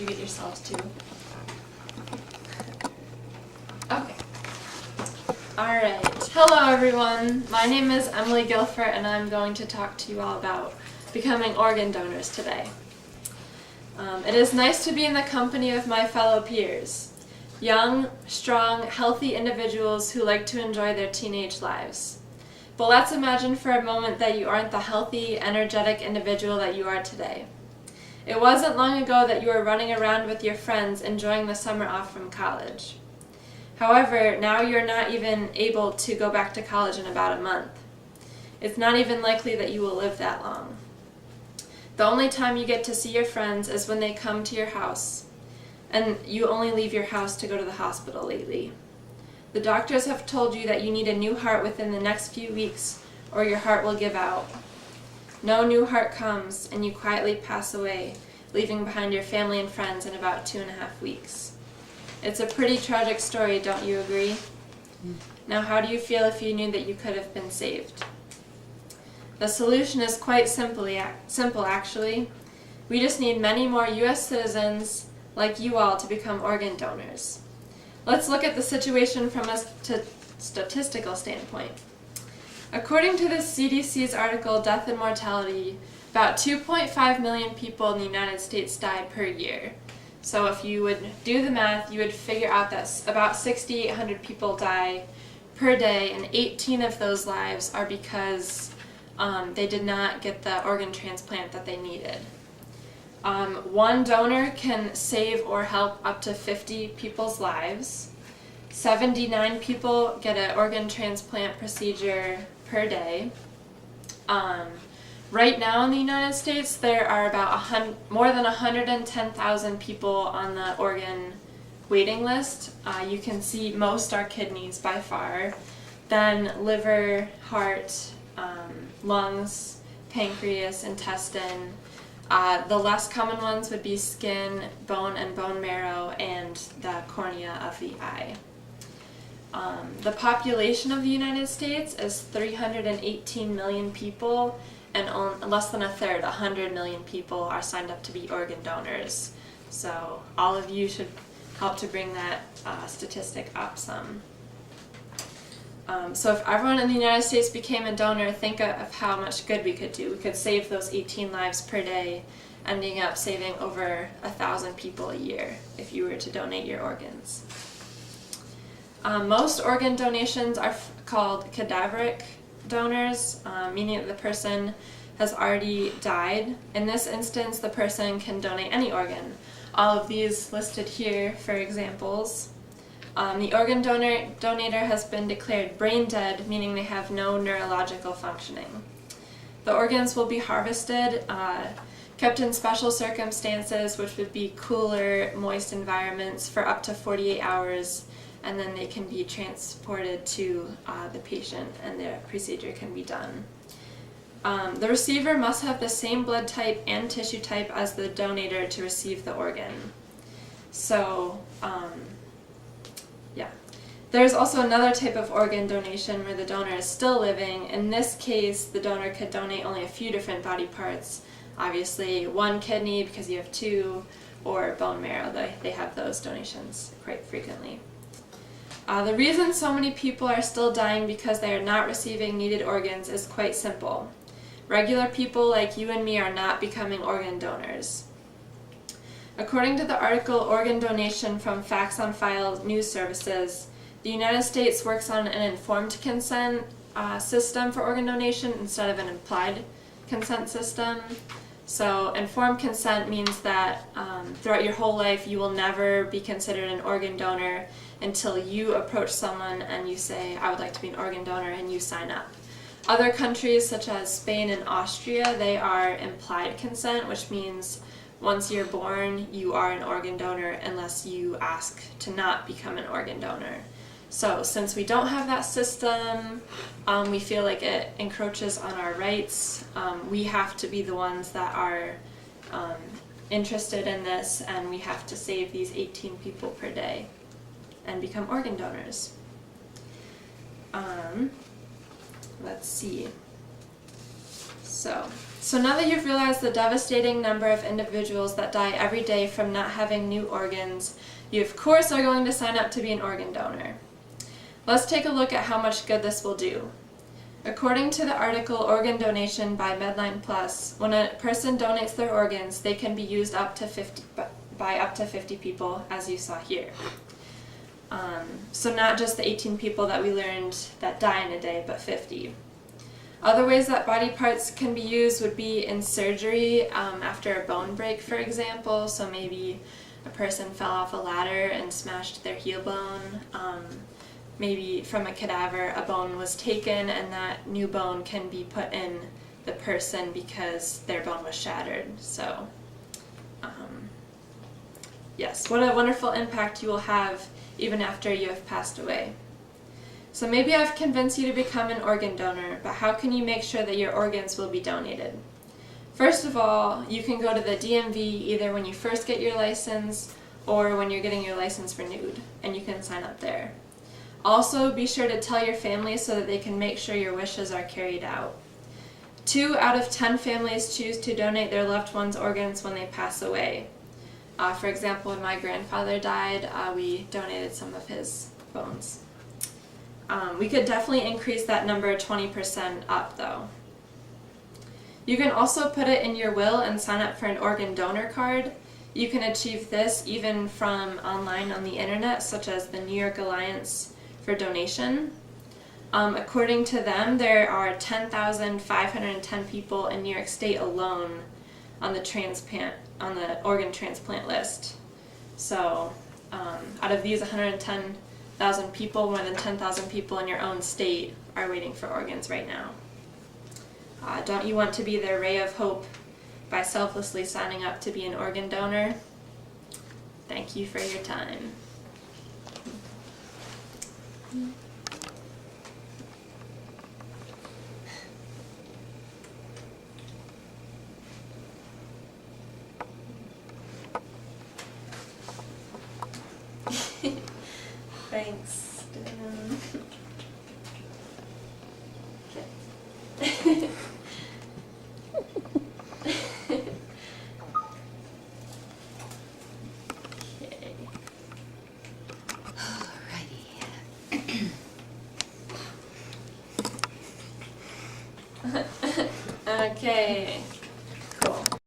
you get yourselves to? Okay. Alright. Hello everyone. My name is Emily Guilford and I'm going to talk to you all about becoming organ donors today. It is nice to be in the company of my fellow peers. Young, strong, healthy individuals who like to enjoy their teenage lives. But let's imagine for a moment that you aren't the healthy, energetic individual that you are today. It wasn't long ago that you were running around with your friends enjoying the summer off from college. However, now you're not even able to go back to college in about a month. It's not even likely that you will live that long. The only time you get to see your friends is when they come to your house, and you only leave your house to go to the hospital lately. The doctors have told you that you need a new heart within the next few weeks, or your heart will give out. No new heart comes, and you quietly pass away, leaving behind your family and friends in about 2.5 weeks. It's a pretty tragic story, don't you agree? Now, how do you feel if you knew that you could have been saved? The solution is quite simple actually. We just need many more U.S. citizens like you all to become organ donors. Let's look at the situation from a statistical standpoint. According to the CDC's article, Death and Mortality, about 2.5 million people in the United States die per year. So if you would do the math, you would figure out that about 6,800 people die per day, and 18 of those lives are because they did not get the organ transplant that they needed. One donor can save or help up to 50 people's lives. 79 people get an organ transplant procedure per day. Right now in the United States, there are about more than 110,000 people on the organ waiting list. You can see most are kidneys by far, then liver, heart, lungs, pancreas, intestine. The less common ones would be skin, bone and bone marrow, and the cornea of the eye. The population of the United States is 318 million people, and less than a third, 100 million people, are signed up to be organ donors. So all of you should help to bring that statistic up some. So if everyone in the United States became a donor, think of how much good we could do. We could save those 18 lives per day, ending up saving over 1,000 people a year if you were to donate your organs. Most organ donations are called cadaveric donors, meaning that the person has already died. In this instance, the person can donate any organ. All of these listed here for examples. The organ donator has been declared brain dead, meaning they have no neurological functioning. The organs will be harvested, kept in special circumstances, which would be cooler, moist environments for up to 48 hours, and then they can be transported to the patient and the procedure can be done. The receiver must have the same blood type and tissue type as the donator to receive the organ. So, yeah. There's also another type of organ donation where the donor is still living. In this case, the donor could donate only a few different body parts. Obviously, one kidney because you have two, or bone marrow. They have those donations quite frequently. The reason so many people are still dying because they are not receiving needed organs is quite simple. Regular people like you and me are not becoming organ donors. According to the article Organ Donation from Facts on File News Services, the United States works on an informed consent system for organ donation instead of an implied consent system. So informed consent means that throughout your whole life you will never be considered an organ donor until you approach someone and you say, I would like to be an organ donor, and you sign up. Other countries such as Spain and Austria, they are implied consent, which means once you're born, you are an organ donor unless you ask to not become an organ donor. So since we don't have that system, we feel like it encroaches on our rights. We have to be the ones that are interested in this, and we have to save these 18 people per day and become organ donors. Let's see. So now that you've realized the devastating number of individuals that die every day from not having new organs, you of course are going to sign up to be an organ donor. Let's take a look at how much good this will do. According to the article Organ Donation by Medline Plus, when a person donates their organs, they can be used by up to 50 people, as you saw here. So not just the 18 people that we learned that die in a day, but 50. Other ways that body parts can be used would be in surgery after a bone break, for example. So maybe a person fell off a ladder and smashed their heel bone. Maybe from a cadaver a bone was taken and that new bone can be put in the person because their bone was shattered. So yes, what a wonderful impact you will have even after you have passed away. So maybe I've convinced you to become an organ donor, but how can you make sure that your organs will be donated? First of all, you can go to the DMV either when you first get your license or when you're getting your license renewed, and you can sign up there. Also, be sure to tell your family so that they can make sure your wishes are carried out. 2 out of 10 families choose to donate their loved one's organs when they pass away. For example, when my grandfather died, we donated some of his bones. We could definitely increase that number 20% up though. You can also put it in your will and sign up for an organ donor card. You can achieve this even from online on the internet, such as the New York Alliance for Donation. According to them, there are 10,510 people in New York State alone on the organ transplant list. So out of these 110,000 people, more than 10,000 people in your own state are waiting for organs right now. Don't you want to be their ray of hope by selflessly signing up to be an organ donor? Thank you for your time. Thanks. Okay. Okay.